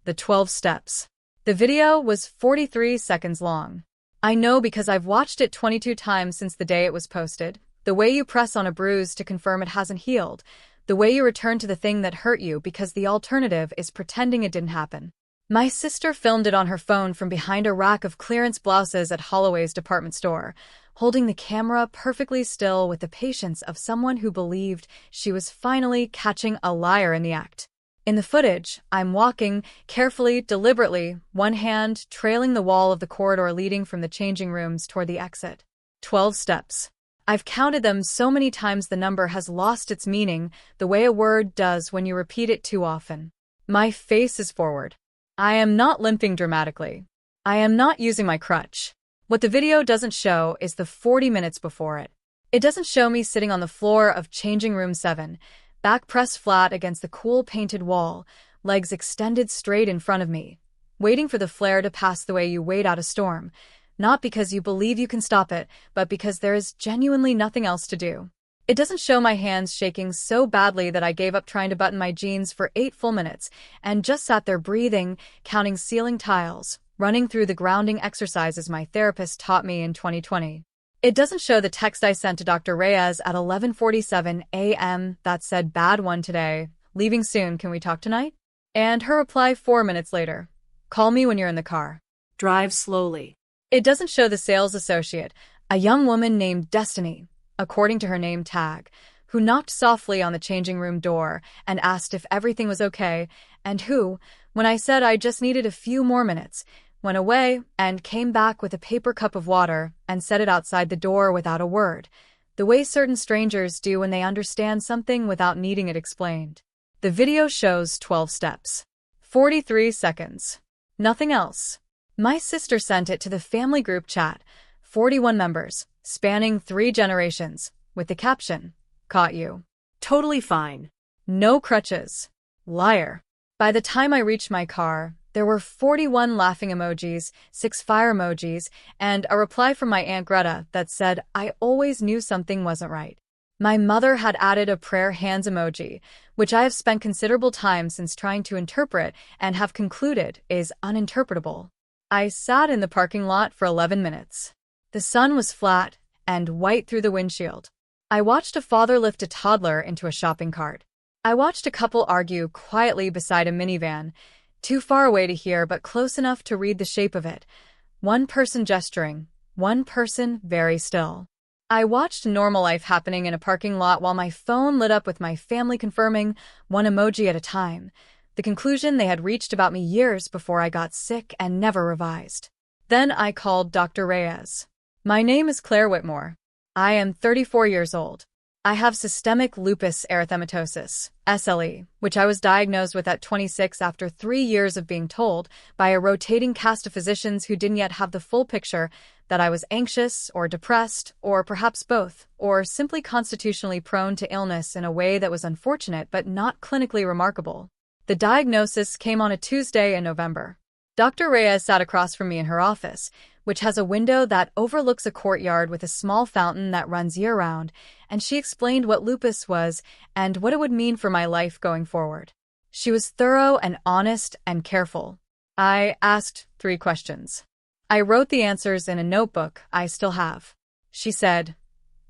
The 12 Steps. The video was 43 seconds long. I know because I've watched it 22 times since the day it was posted. The way you press on a bruise to confirm it hasn't healed. The way you return to the thing that hurt you because the alternative is pretending it didn't happen. My sister filmed it on her phone from behind a rack of clearance blouses at Holloway's department store, holding the camera perfectly still with the patience of someone who believed she was finally catching a liar in the act. In the footage, I'm walking, carefully, deliberately, one hand trailing the wall of the corridor leading from the changing rooms toward the exit. 12 steps. I've counted them so many times the number has lost its meaning, the way a word does when you repeat it too often. My face is forward. I am not limping dramatically. I am not using my crutch. What the video doesn't show is the 40 minutes before it. It doesn't show me sitting on the floor of changing room 7, back pressed flat against the cool painted wall, legs extended straight in front of me, waiting for the flare to pass the way you wait out a storm, not because you believe you can stop it, but because there is genuinely nothing else to do. It doesn't show my hands shaking so badly that I gave up trying to button my jeans for 8 full minutes and just sat there breathing, counting ceiling tiles, running through the grounding exercises my therapist taught me in 2020. It doesn't show the text I sent to Dr. Reyes at 11:47 a.m. that said, "Bad one today. Leaving soon. Can we talk tonight?" And her reply 4 minutes later, "Call me when you're in the car. Drive slowly." It doesn't show the sales associate, a young woman named Destiny, according to her name tag, who knocked softly on the changing room door and asked if everything was okay, and who, when I said I just needed a few more minutes, went away and came back with a paper cup of water and set it outside the door without a word, the way certain strangers do when they understand something without needing it explained. The video shows 12 steps. 43 seconds. Nothing else. My sister sent it to the family group chat, 41 members, spanning 3 generations, with the caption, "Caught you. Totally fine. No crutches. Liar." By the time I reached my car, there were 41 laughing emojis, 6 fire emojis, and a reply from my Aunt Greta that said, "I always knew something wasn't right." My mother had added a prayer hands emoji, which I have spent considerable time since trying to interpret and have concluded is uninterpretable. I sat in the parking lot for 11 minutes. The sun was flat and white through the windshield. I watched a father lift a toddler into a shopping cart. I watched a couple argue quietly beside a minivan, too far away to hear but close enough to read the shape of it. One person gesturing, one person very still. I watched normal life happening in a parking lot while my phone lit up with my family confirming, one emoji at a time, the conclusion they had reached about me years before I got sick and never revised. Then I called Dr. Reyes. "My name is Claire Whitmore. I am 34 years old. I have systemic lupus erythematosus, SLE, which I was diagnosed with at 26 after 3 years of being told by a rotating cast of physicians who didn't yet have the full picture that I was anxious or depressed, or perhaps both, or simply constitutionally prone to illness in a way that was unfortunate but not clinically remarkable. The diagnosis came on a Tuesday in November. Dr. Reyes sat across from me in her office, which has a window that overlooks a courtyard with a small fountain that runs year-round, and she explained what lupus was and what it would mean for my life going forward. She was thorough and honest and careful. I asked 3 questions. I wrote the answers in a notebook I still have. She said,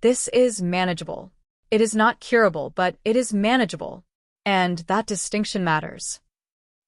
"This is manageable. It is not curable, but it is manageable. And that distinction matters."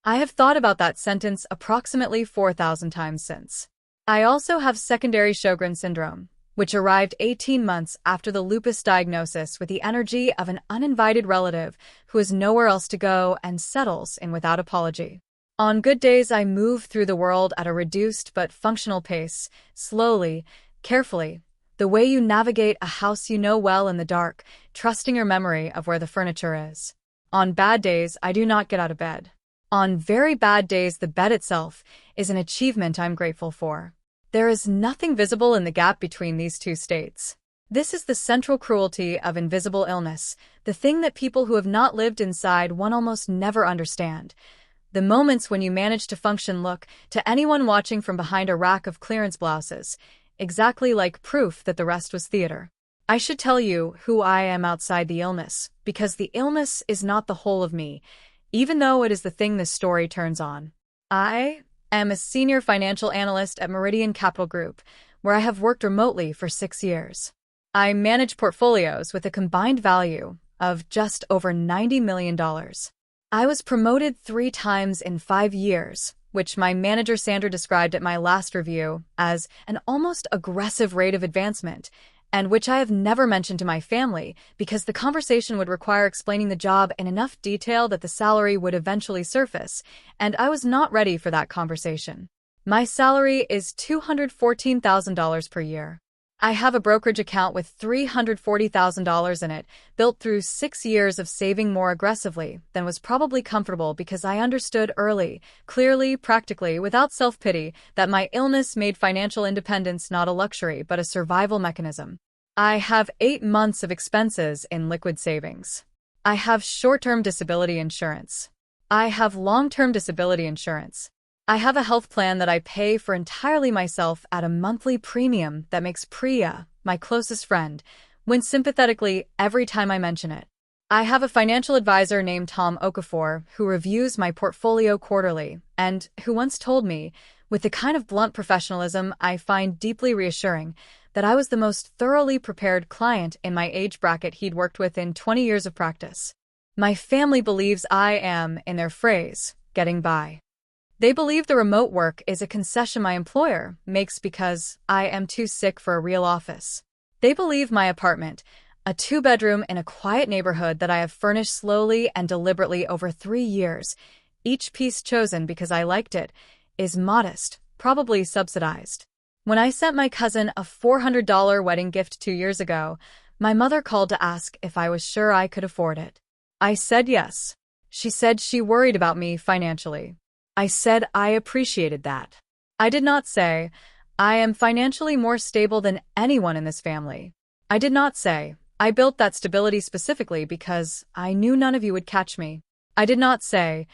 I have thought about that sentence approximately 4,000 times since. I also have secondary Sjogren syndrome, which arrived 18 months after the lupus diagnosis with the energy of an uninvited relative who has nowhere else to go and settles in without apology. On good days, I move through the world at a reduced but functional pace, slowly, carefully, the way you navigate a house you know well in the dark, trusting your memory of where the furniture is. On bad days, I do not get out of bed. On very bad days, the bed itself is an achievement I'm grateful for. There is nothing visible in the gap between these 2 states. This is the central cruelty of invisible illness, the thing that people who have not lived inside one almost never understand. The moments when you manage to function look, to anyone watching from behind a rack of clearance blouses, exactly like proof that the rest was theater. I should tell you who I am outside the illness, because the illness is not the whole of me, even though it is the thing this story turns on. I am a senior financial analyst at Meridian Capital Group, where I have worked remotely for 6 years. I manage portfolios with a combined value of just over $90 million. I was promoted 3 times in 5 years, which my manager Sandra described at my last review as an almost aggressive rate of advancement, and which I have never mentioned to my family because the conversation would require explaining the job in enough detail that the salary would eventually surface, and I was not ready for that conversation. My salary is $214,000 per year. I have a brokerage account with $340,000 in it, built through 6 years of saving more aggressively than was probably comfortable because I understood early, clearly, practically, without self-pity, that my illness made financial independence not a luxury but a survival mechanism. I have 8 months of expenses in liquid savings. I have short-term disability insurance. I have long-term disability insurance. I have a health plan that I pay for entirely myself at a monthly premium that makes Priya, my closest friend, wince sympathetically every time I mention it. I have a financial advisor named Tom Okafor who reviews my portfolio quarterly and who once told me, with the kind of blunt professionalism I find deeply reassuring, that I was the most thoroughly prepared client in my age bracket he'd worked with in 20 years of practice. My family believes I am, in their phrase, getting by. They believe the remote work is a concession my employer makes because I am too sick for a real office. They believe my apartment, a 2-bedroom in a quiet neighborhood that I have furnished slowly and deliberately over 3 years, each piece chosen because I liked it, is modest, probably subsidized. When I sent my cousin a $400 wedding gift 2 years ago, my mother called to ask if I was sure I could afford it. I said yes. She said she worried about me financially. I said I appreciated that. I did not say, I am financially more stable than anyone in this family. I did not say, I built that stability specifically because I knew none of you would catch me. I did not say,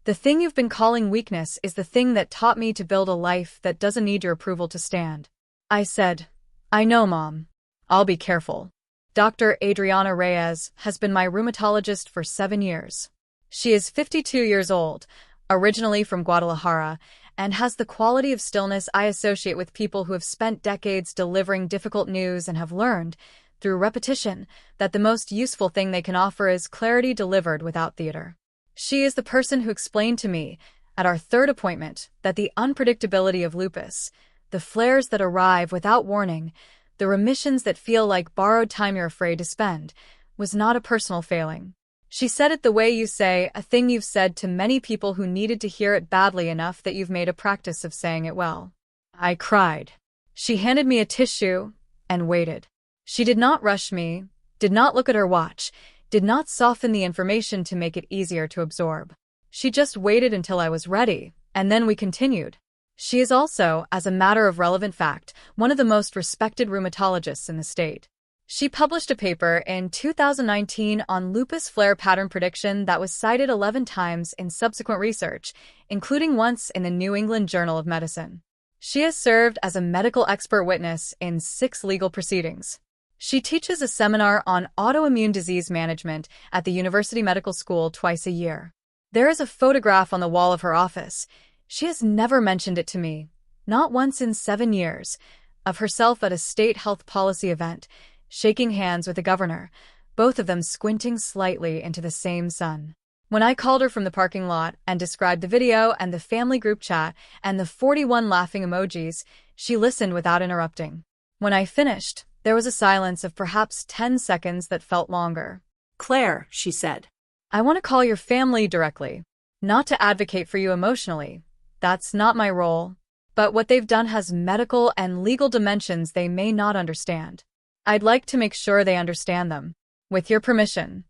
the thing you've been calling weakness is the thing that taught me to build a life that doesn't need your approval to stand. I said, I know, Mom. I'll be careful. Dr. Adriana Reyes has been my rheumatologist for 7 years. She is 52 years old, originally from Guadalajara, and has the quality of stillness I associate with people who have spent decades delivering difficult news and have learned, through repetition, that the most useful thing they can offer is clarity delivered without theater. She is the person who explained to me, at our 3rd appointment, that the unpredictability of lupus, the flares that arrive without warning, the remissions that feel like borrowed time you're afraid to spend, was not a personal failing. She said it the way you say a thing you've said to many people who needed to hear it badly enough that you've made a practice of saying it well. I cried. She handed me a tissue and waited. She did not rush me, did not look at her watch, did not soften the information to make it easier to absorb. She just waited until I was ready, and then we continued. She is also, as a matter of relevant fact, one of the most respected rheumatologists in the state. She published a paper in 2019 on lupus flare pattern prediction that was cited 11 times in subsequent research, including once in the New England Journal of Medicine. She has served as a medical expert witness in 6 legal proceedings. She teaches a seminar on autoimmune disease management at the University Medical School twice a year. There is a photograph on the wall of her office. She has never mentioned it to me, not once in 7 years, of herself at a state health policy event, shaking hands with the governor, both of them squinting slightly into the same sun. When I called her from the parking lot and described the video and the family group chat and the 41 laughing emojis, she listened without interrupting. When I finished, there was a silence of perhaps 10 seconds that felt longer. Claire, she said, I want to call your family directly, not to advocate for you emotionally. That's not my role. But what they've done has medical and legal dimensions they may not understand. I'd like to make sure they understand them. With your permission.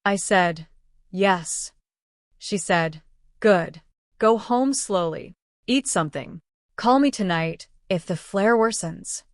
I said, yes. She said, good. Go home slowly. Eat something. Call me tonight if the flare worsens.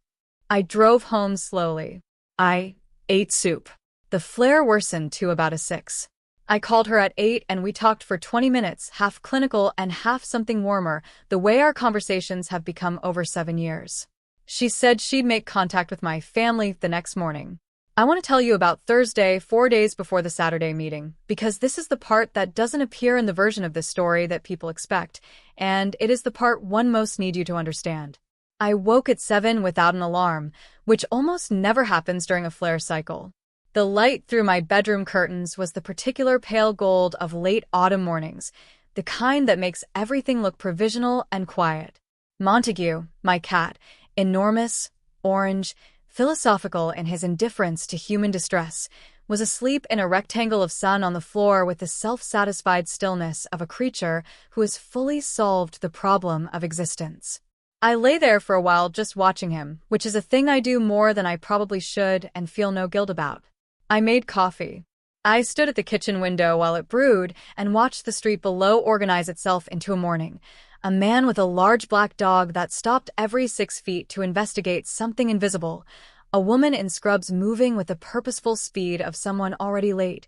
I drove home slowly. I ate soup. The flare worsened to about a 6. I called her at 8 and we talked for 20 minutes, half clinical and half something warmer, the way our conversations have become over 7 years. She said she'd make contact with my family the next morning. I want to tell you about Thursday, 4 days before the Saturday meeting, because this is the part that doesn't appear in the version of this story that people expect, and it is the part one most need you to understand. I woke at 7 without an alarm, which almost never happens during a flare cycle. The light through my bedroom curtains was the particular pale gold of late autumn mornings, the kind that makes everything look provisional and quiet. Montague, my cat, enormous, orange, philosophical in his indifference to human distress, was asleep in a rectangle of sun on the floor with the self-satisfied stillness of a creature who has fully solved the problem of existence. I lay there for a while just watching him, which is a thing I do more than I probably should and feel no guilt about. I made coffee. I stood at the kitchen window while it brewed and watched the street below organize itself into a morning. A man with a large black dog that stopped every 6 feet to investigate something invisible. A woman in scrubs moving with the purposeful speed of someone already late.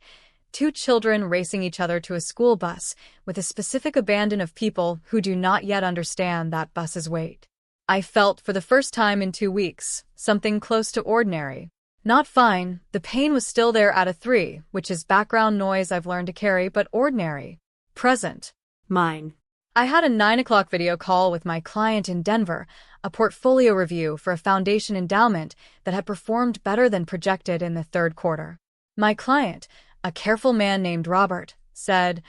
2 children racing each other to a school bus with a specific abandon of people who do not yet understand that bus's weight. I felt, for the first time in 2 weeks, something close to ordinary. Not fine, the pain was still there at a 3, which is background noise I've learned to carry, but ordinary. Present. Mine. I had a 9 o'clock video call with my client in Denver, a portfolio review for a foundation endowment that had performed better than projected in the third quarter. My client, a careful man named Robert, said,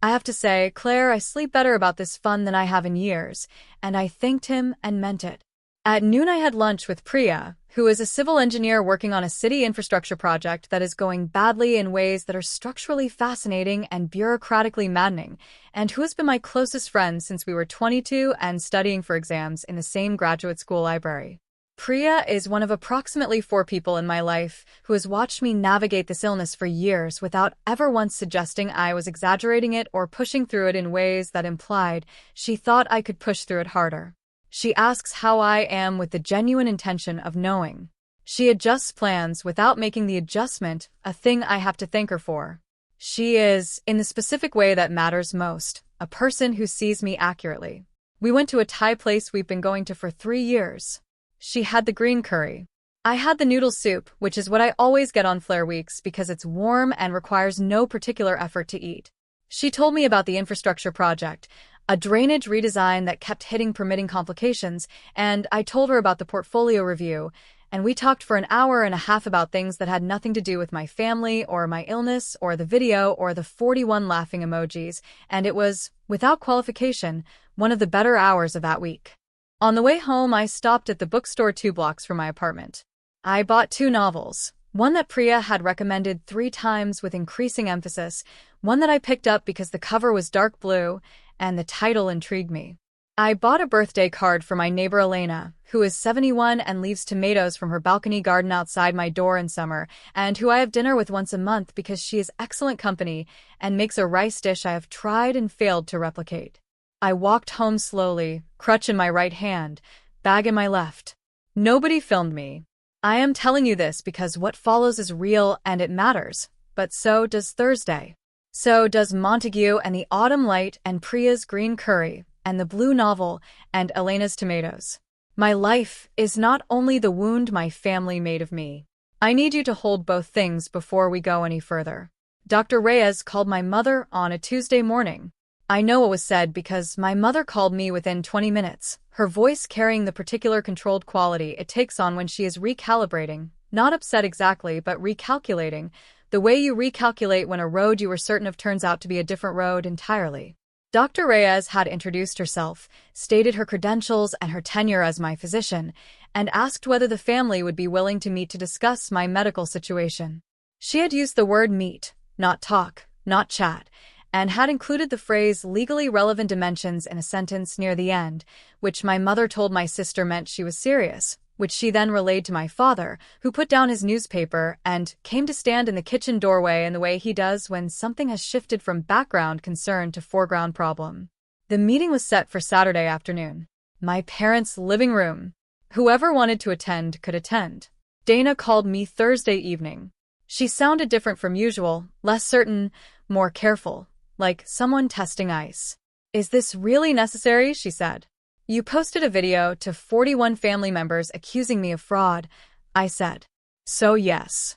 "I have to say, Claire, I sleep better about this fund than I have in years," and I thanked him and meant it. At noon I had lunch with Priya, who is a civil engineer working on a city infrastructure project that is going badly in ways that are structurally fascinating and bureaucratically maddening, and who has been my closest friend since we were 22 and studying for exams in the same graduate school library. Priya is one of approximately 4 people in my life who has watched me navigate this illness for years without ever once suggesting I was exaggerating it or pushing through it in ways that implied she thought I could push through it harder. She asks how I am with the genuine intention of knowing. She adjusts plans without making the adjustment, a thing I have to thank her for. She is, in the specific way that matters most, a person who sees me accurately. We went to a Thai place we've been going to for 3 years. She had the green curry. I had the noodle soup, which is what I always get on flare weeks because it's warm and requires no particular effort to eat. She told me about the infrastructure project, a drainage redesign that kept hitting permitting complications, and I told her about the portfolio review, and we talked for an hour and a half about things that had nothing to do with my family or my illness or the video or the 41 laughing emojis, and it was, without qualification, one of the better hours of that week. On the way home, I stopped at the bookstore 2 blocks from my apartment. I bought 2 novels, one that Priya had recommended 3 times with increasing emphasis, one that I picked up because the cover was dark blue, and the title intrigued me. I bought a birthday card for my neighbor Elena, who is 71 and leaves tomatoes from her balcony garden outside my door in summer, and who I have dinner with once a month because she is excellent company and makes a rice dish I have tried and failed to replicate. I walked home slowly, crutch in my right hand, bag in my left. Nobody filmed me. I am telling you this because what follows is real and it matters, but so does Thursday. So does Montague and the autumn light and Priya's green curry and the blue novel and Elena's tomatoes. My life is not only the wound my family made of me. I need you to hold both things before we go any further. Dr. Reyes called my mother on a Tuesday morning. I know what was said because my mother called me within 20 minutes, her voice carrying the particular controlled quality it takes on when she is recalibrating, not upset exactly, but recalculating, the way you recalculate when a road you were certain of turns out to be a different road entirely. Dr. Reyes had introduced herself, stated her credentials and her tenure as my physician, and asked whether the family would be willing to meet to discuss my medical situation. She had used the word meet, not talk, not chat, and had included the phrase legally relevant dimensions in a sentence near the end, which my mother told my sister meant she was serious, which she then relayed to my father, who put down his newspaper and came to stand in the kitchen doorway in the way he does when something has shifted from background concern to foreground problem. The meeting was set for Saturday afternoon. My parents' living room. Whoever wanted to attend could attend. Dana called me Thursday evening. She sounded different from usual, less certain, more careful, like someone testing ice. "Is this really necessary?" she said. "You posted a video to 41 family members accusing me of fraud," I said. "So yes.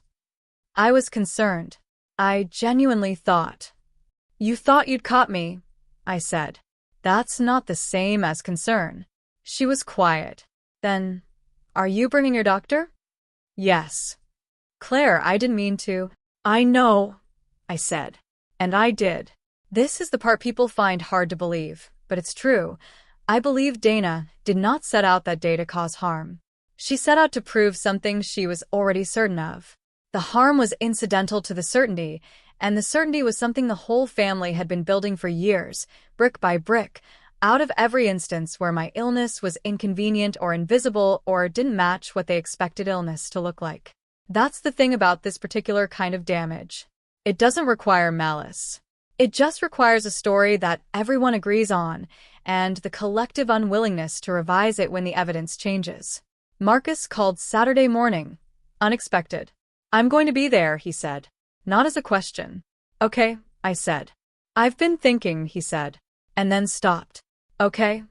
I was concerned. I genuinely thought. You thought you'd caught me, I said. That's not the same as concern. She was quiet. Then, are you bringing your doctor? Yes. Claire, I didn't mean to. I know, I said. And I did. This is the part people find hard to believe, but it's true. I believe Dana did not set out that day to cause harm. She set out to prove something she was already certain of. The harm was incidental to the certainty, and the certainty was something the whole family had been building for years, brick by brick, out of every instance where my illness was inconvenient or invisible or didn't match what they expected illness to look like. That's the thing about this particular kind of damage. It doesn't require malice. It just requires a story that everyone agrees on, and the collective unwillingness to revise it when the evidence changes. Marcus called Saturday morning. Unexpected. I'm going to be there, he said. Not as a question. Okay, I said. I've been thinking, he said, and then stopped. Okay,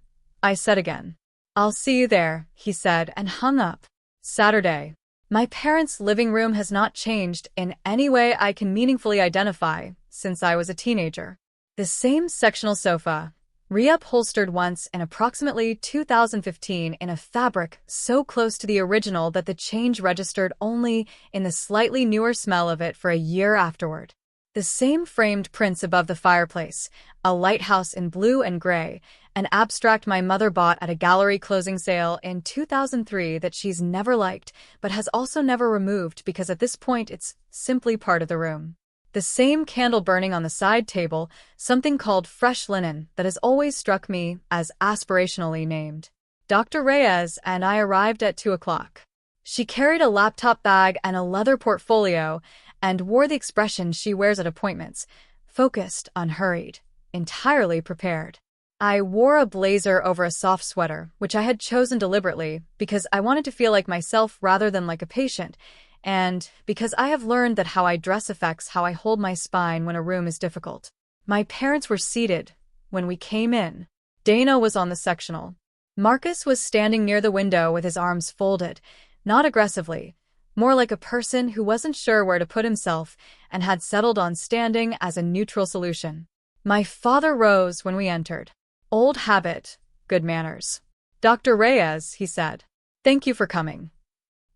I said again. I'll see you there, he said, and hung up. Saturday. My parents' living room has not changed in any way I can meaningfully identify since I was a teenager. The same sectional sofa, reupholstered once in approximately 2015 in a fabric so close to the original that the change registered only in the slightly newer smell of it for a year afterward. The same framed prints above the fireplace, a lighthouse in blue and gray, an abstract my mother bought at a gallery closing sale in 2003 that she's never liked, but has also never removed because at this point it's simply part of the room. The same candle burning on the side table, something called fresh linen that has always struck me as aspirationally named. Dr. Reyes and I arrived at 2 o'clock. She carried a laptop bag and a leather portfolio and wore the expression she wears at appointments, focused, unhurried, entirely prepared. I wore a blazer over a soft sweater, which I had chosen deliberately because I wanted to feel like myself rather than like a patient, and because I have learned that how I dress affects how I hold my spine when a room is difficult. My parents were seated when we came in. Dana was on the sectional. Marcus was standing near the window with his arms folded, not aggressively, more like a person who wasn't sure where to put himself and had settled on standing as a neutral solution. My father rose when we entered. Old habit, good manners. Dr. Reyes, he said. Thank you for coming.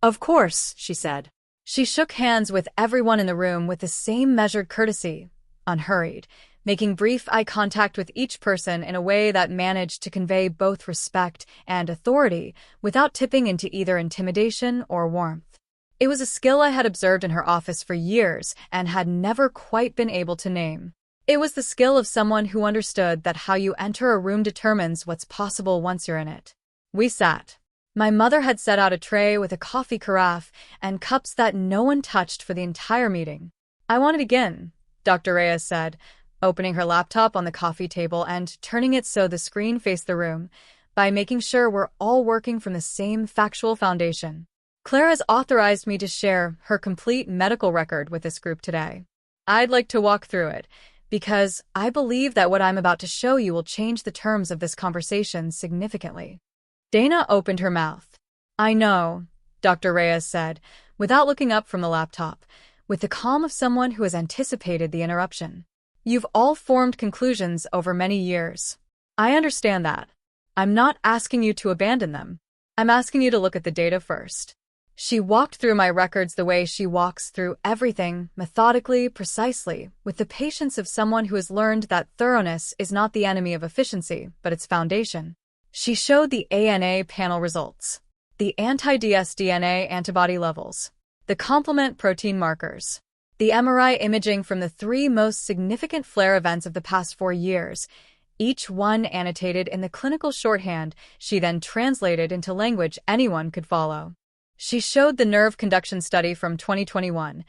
Of course, she said. She shook hands with everyone in the room with the same measured courtesy, unhurried, making brief eye contact with each person in a way that managed to convey both respect and authority without tipping into either intimidation or warmth. It was a skill I had observed in her office for years and had never quite been able to name. It was the skill of someone who understood that how you enter a room determines what's possible once you're in it. We sat. My mother had set out a tray with a coffee carafe and cups that no one touched for the entire meeting. I want it again, Dr. Reyes said, opening her laptop on the coffee table and turning it so the screen faced the room, by making sure we're all working from the same factual foundation. Claire has authorized me to share her complete medical record with this group today. I'd like to walk through it, because I believe that what I'm about to show you will change the terms of this conversation significantly. Dana opened her mouth. I know, Dr. Reyes said, without looking up from the laptop, with the calm of someone who has anticipated the interruption. You've all formed conclusions over many years. I understand that. I'm not asking you to abandon them. I'm asking you to look at the data first. She walked through my records the way she walks through everything, methodically, precisely, with the patience of someone who has learned that thoroughness is not the enemy of efficiency, but its foundation. She showed the ANA panel results, the anti-dsDNA antibody levels, the complement protein markers, the MRI imaging from the 3 most significant flare events of the past 4 years, each one annotated in the clinical shorthand she then translated into language anyone could follow. She showed the nerve conduction study from 2021,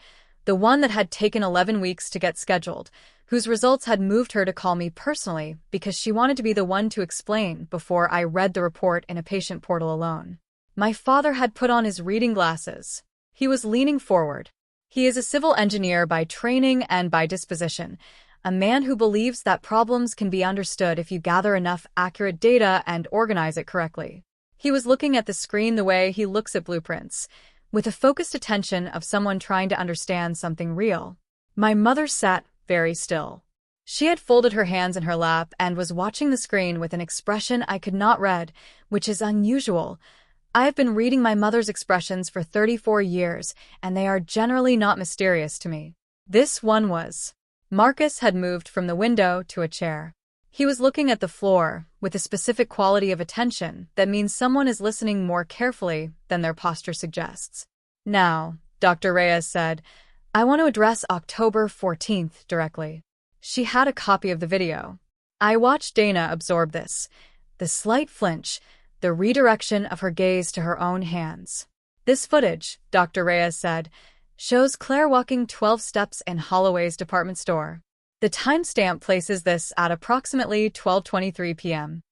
the one that had taken 11 weeks to get scheduled, whose results had moved her to call me personally because she wanted to be the one to explain before I read the report in a patient portal alone. My father had put on his reading glasses. He was leaning forward. He is a civil engineer by training and by disposition, a man who believes that problems can be understood if you gather enough accurate data and organize it correctly. He was looking at the screen the way he looks at blueprints, with the focused attention of someone trying to understand something real. My mother sat very still. She had folded her hands in her lap and was watching the screen with an expression I could not read, which is unusual. I have been reading my mother's expressions for 34 years, and they are generally not mysterious to me. This one was. Marcus had moved from the window to a chair. He was looking at the floor, with a specific quality of attention that means someone is listening more carefully than their posture suggests. Now, Dr. Reyes said, I want to address October 14th directly. She had a copy of the video. I watched Dana absorb this. The slight flinch, the redirection of her gaze to her own hands. This footage, Dr. Reyes said, shows Claire walking 12 steps in Holloway's department store. The timestamp places this at approximately 12:23 p.m.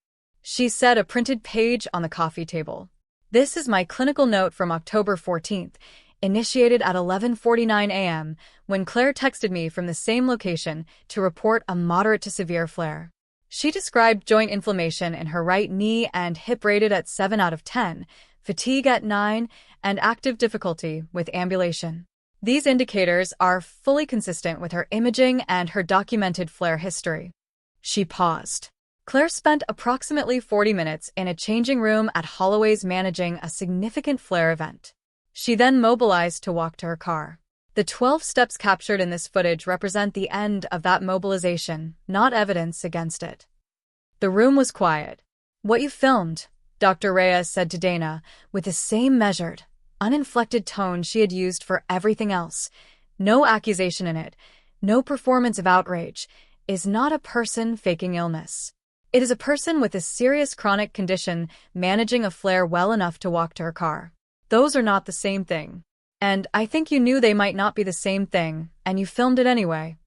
She set a printed page on the coffee table. This is my clinical note from October 14th, initiated at 11:49 a.m., when Claire texted me from the same location to report a moderate to severe flare. She described joint inflammation in her right knee and hip rated at 7 out of 10, fatigue at 9, and active difficulty with ambulation. These indicators are fully consistent with her imaging and her documented flare history. She paused. Claire spent approximately 40 minutes in a changing room at Holloway's managing a significant flare event. She then mobilized to walk to her car. The 12 steps captured in this footage represent the end of that mobilization, not evidence against it. The room was quiet. What you filmed, Dr. Reyes said to Dana, with the same measured, uninflected tone she had used for everything else. No accusation in it, no performance of outrage, is not a person faking illness. It is a person with a serious chronic condition managing a flare well enough to walk to her car. Those are not the same thing. And I think you knew they might not be the same thing, and you filmed it anyway.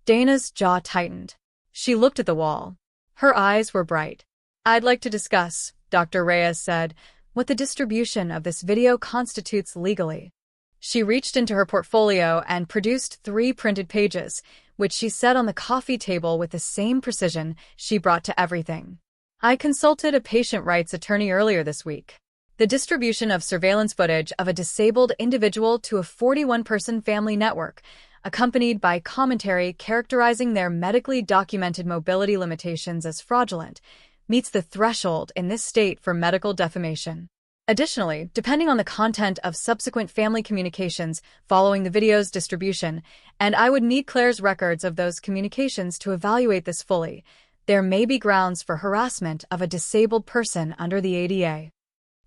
Dana's jaw tightened. She looked at the wall. Her eyes were bright. I'd like to discuss, Dr. Reyes said, what the distribution of this video constitutes legally. She reached into her portfolio and produced 3 printed pages, which she set on the coffee table with the same precision she brought to everything. I consulted a patient rights attorney earlier this week. The distribution of surveillance footage of a disabled individual to a 41-person family network, accompanied by commentary characterizing their medically documented mobility limitations as fraudulent, meets the threshold in this state for medical defamation. Additionally, depending on the content of subsequent family communications following the video's distribution, and I would need Claire's records of those communications to evaluate this fully, there may be grounds for harassment of a disabled person under the ADA.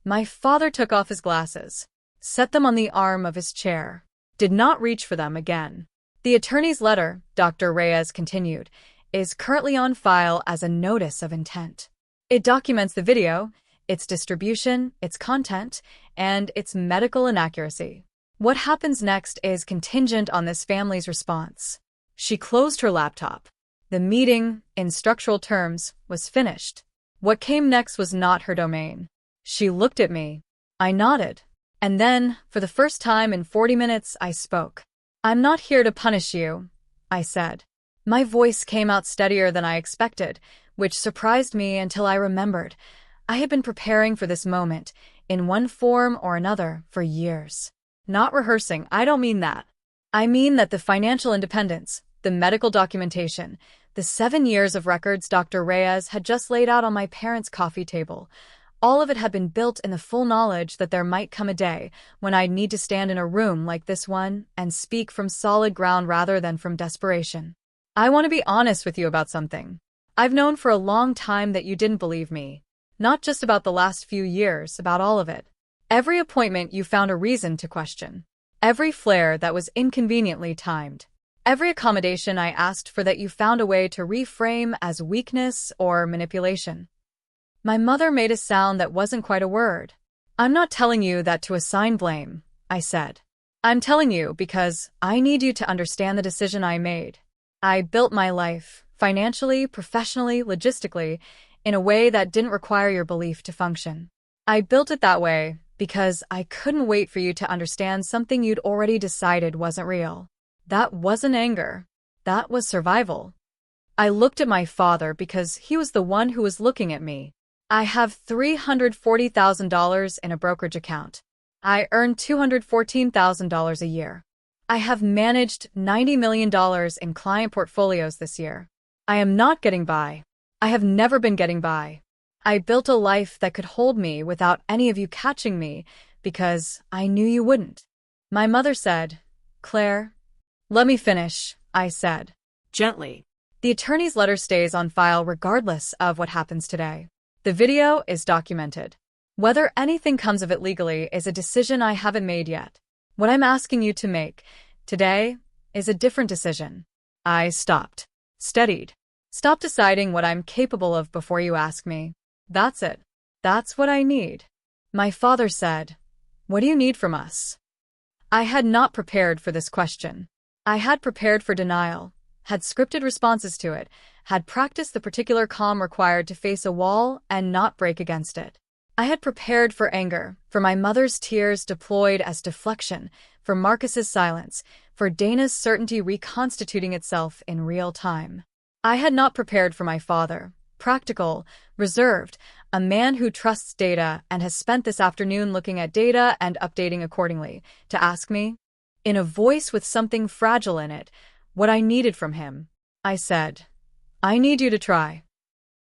My father took off his glasses, set them on the arm of his chair, did not reach for them again. The attorney's letter, Dr. Reyes continued, is currently on file as a notice of intent. It documents the video, its distribution, its content, and its medical inaccuracy. What happens next is contingent on this family's response. She closed her laptop. The meeting, in structural terms, was finished. What came next was not her domain. She looked at me. I nodded. And then, for the first time in 40 minutes, I spoke. I'm not here to punish you, I said. My voice came out steadier than I expected, which surprised me until I remembered. I had been preparing for this moment, in one form or another, for years. Not rehearsing, I don't mean that. I mean that the financial independence, the medical documentation, the 7 years of records Dr. Reyes had just laid out on my parents' coffee table, all of it had been built in the full knowledge that there might come a day when I'd need to stand in a room like this one and speak from solid ground rather than from desperation. I want to be honest with you about something. I've known for a long time that you didn't believe me. Not just about the last few years, about all of it. Every appointment you found a reason to question. Every flare that was inconveniently timed. Every accommodation I asked for that you found a way to reframe as weakness or manipulation. My mother made a sound that wasn't quite a word. I'm not telling you that to assign blame, I said. I'm telling you because I need you to understand the decision I made. I built my life, financially, professionally, logistically, in a way that didn't require your belief to function. I built it that way because I couldn't wait for you to understand something you'd already decided wasn't real. That wasn't anger. That was survival. I looked at my father because he was the one who was looking at me. I have $340,000 in a brokerage account. I earn $214,000 a year. I have managed $90 million in client portfolios this year. I am not getting by. I have never been getting by. I built a life that could hold me without any of you catching me because I knew you wouldn't. My mother said, Claire, let me finish, I said. Gently. The attorney's letter stays on file regardless of what happens today. The video is documented. Whether anything comes of it legally is a decision I haven't made yet. What I'm asking you to make today is a different decision. I stopped. Steadied. Stop deciding what I'm capable of before you ask me. That's it. That's what I need. My father said, What do you need from us? I had not prepared for this question. I had prepared for denial, had scripted responses to it, had practiced the particular calm required to face a wall and not break against it. I had prepared for anger, for my mother's tears deployed as deflection, for Marcus's silence, for Dana's certainty reconstituting itself in real time. I had not prepared for my father, practical, reserved, a man who trusts data and has spent this afternoon looking at data and updating accordingly, to ask me, in a voice with something fragile in it, what I needed from him. I said, I need you to try.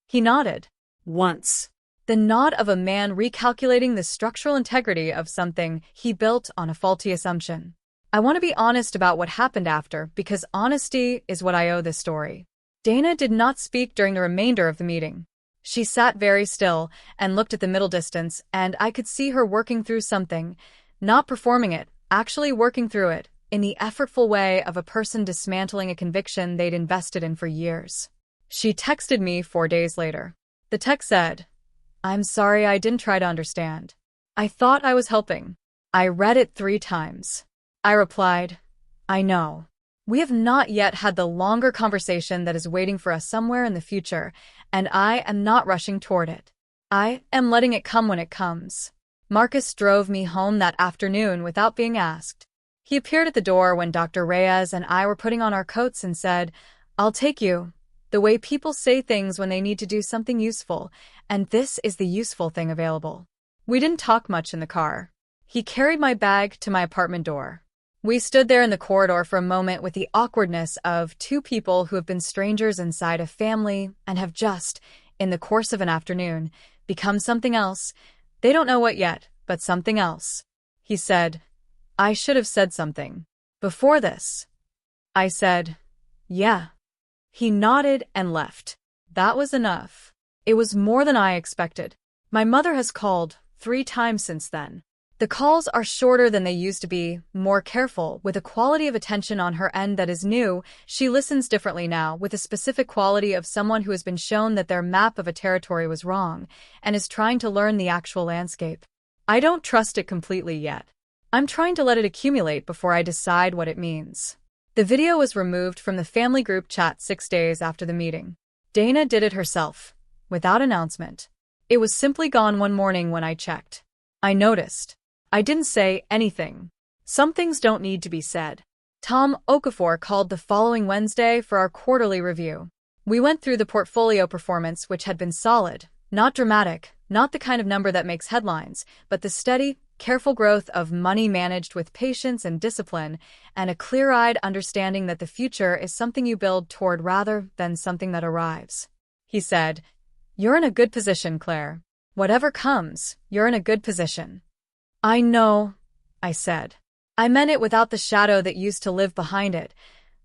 He nodded. Once. The nod of a man recalculating the structural integrity of something he built on a faulty assumption. I want to be honest about what happened after because honesty is what I owe this story. Dana did not speak during the remainder of the meeting. She sat very still and looked at the middle distance, and I could see her working through something, not performing it, actually working through it, in the effortful way of a person dismantling a conviction they'd invested in for years. She texted me 4 days later. The text said, I'm sorry I didn't try to understand. I thought I was helping. I read it 3 times. I replied, I know. We have not yet had the longer conversation that is waiting for us somewhere in the future, and I am not rushing toward it. I am letting it come when it comes. Marcus drove me home that afternoon without being asked. He appeared at the door when Dr. Reyes and I were putting on our coats and said, I'll take you. The way people say things when they need to do something useful, and this is the useful thing available. We didn't talk much in the car. He carried my bag to my apartment door. We stood there in the corridor for a moment with the awkwardness of 2 people who have been strangers inside a family and have just, in the course of an afternoon, become something else. They don't know what yet, but something else. He said, I should have said something. Before this. I said, yeah. He nodded and left. That was enough. It was more than I expected. My mother has called 3 times since then. The calls are shorter than they used to be, more careful, with a quality of attention on her end that is new. She listens differently now, with a specific quality of someone who has been shown that their map of a territory was wrong, and is trying to learn the actual landscape. I don't trust it completely yet. I'm trying to let it accumulate before I decide what it means. The video was removed from the family group chat 6 days after the meeting. Dana did it herself, without announcement. It was simply gone one morning when I checked. I noticed. I didn't say anything. Some things don't need to be said. Tom Okafor called the following Wednesday for our quarterly review. We went through the portfolio performance, which had been solid, not dramatic, not the kind of number that makes headlines, but the steady, careful growth of money managed with patience and discipline, and a clear-eyed understanding that the future is something you build toward rather than something that arrives. He said, You're in a good position, Claire. Whatever comes, you're in a good position. I know, I said. I meant it without the shadow that used to live behind it,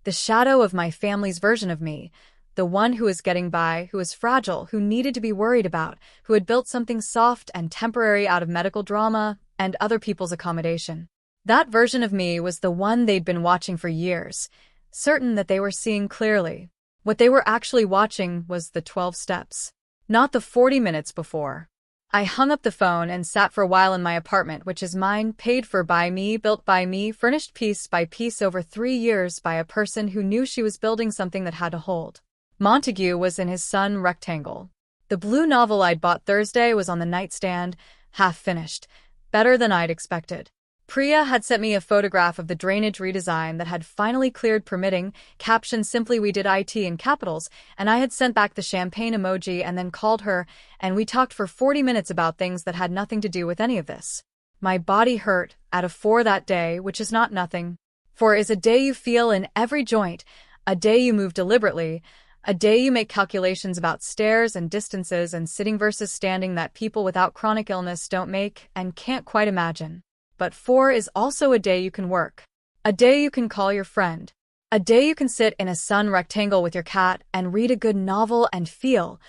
the shadow of my family's version of me, the one who was getting by, who was fragile, who needed to be worried about, who had built something soft and temporary out of medical drama and other people's accommodation. That version of me was the one they'd been watching for years, certain that they were seeing clearly. What they were actually watching was the 12 steps, not the 40 minutes before. I hung up the phone and sat for a while in my apartment, which is mine, paid for by me, built by me, furnished piece by piece over 3 years by a person who knew she was building something that had to hold. Montague was in his sun rectangle. The blue novel I'd bought Thursday was on the nightstand, half finished, better than I'd expected. Priya had sent me a photograph of the drainage redesign that had finally cleared permitting, captioned simply "We did IT" in capitals, and I had sent back the champagne emoji and then called her, and we talked for 40 minutes about things that had nothing to do with any of this. My body hurt at a 4 that day, which is not nothing. 4 is a day you feel in every joint, a day you move deliberately, a day you make calculations about stairs and distances and sitting versus standing that people without chronic illness don't make and can't quite imagine. But 4 is also a day you can work. A day you can call your friend. A day you can sit in a sun rectangle with your cat and read a good novel and feel,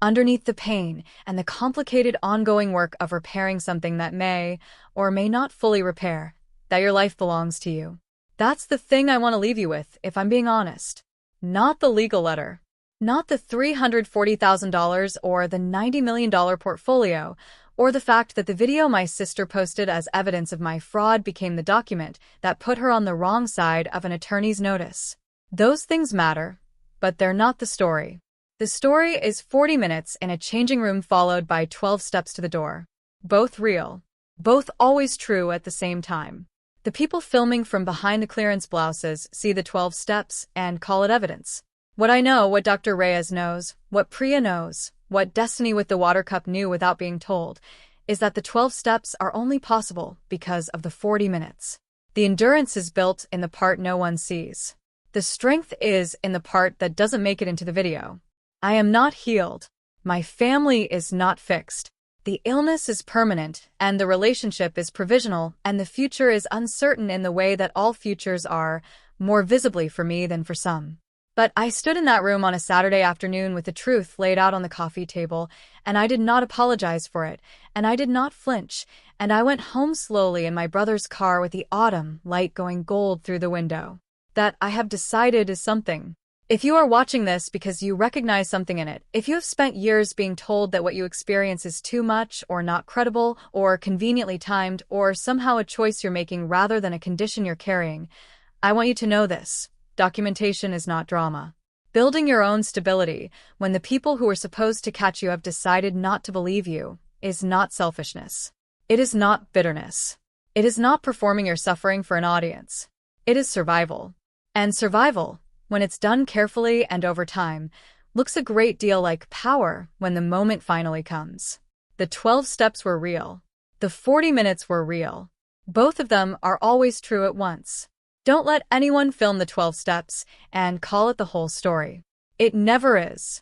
underneath the pain and the complicated ongoing work of repairing something that may or may not fully repair, that your life belongs to you. That's the thing I want to leave you with, if I'm being honest. Not the legal letter. Not the $340,000 or the $90 million portfolio, or the fact that the video my sister posted as evidence of my fraud became the document that put her on the wrong side of an attorney's notice. Those things matter, but they're not the story. The story is 40 minutes in a changing room followed by 12 steps to the door. Both real. Both always true at the same time. The people filming from behind the clearance blouses see the 12 steps and call it evidence. What I know, what Dr. Reyes knows, what Priya knows, what Destiny with the water cup knew without being told, is that the 12 steps are only possible because of the 40 minutes. The endurance is built in the part no one sees. The strength is in the part that doesn't make it into the video. I am not healed. My family is not fixed. The illness is permanent, and the relationship is provisional, and the future is uncertain in the way that all futures are, more visibly for me than for some. But I stood in that room on a Saturday afternoon with the truth laid out on the coffee table, and I did not apologize for it, and I did not flinch, and I went home slowly in my brother's car with the autumn light going gold through the window. That, I have decided, is something. If you are watching this because you recognize something in it, if you have spent years being told that what you experience is too much or not credible or conveniently timed or somehow a choice you're making rather than a condition you're carrying, I want you to know this. Documentation is not drama. Building your own stability when the people who are supposed to catch you have decided not to believe you is not selfishness. It is not bitterness. It is not performing your suffering for an audience. It is survival. And survival, when it's done carefully and over time, looks a great deal like power when the moment finally comes. The 12 steps were real. The 40 minutes were real. Both of them are always true at once. Don't let anyone film the 12 steps and call it the whole story. It never is.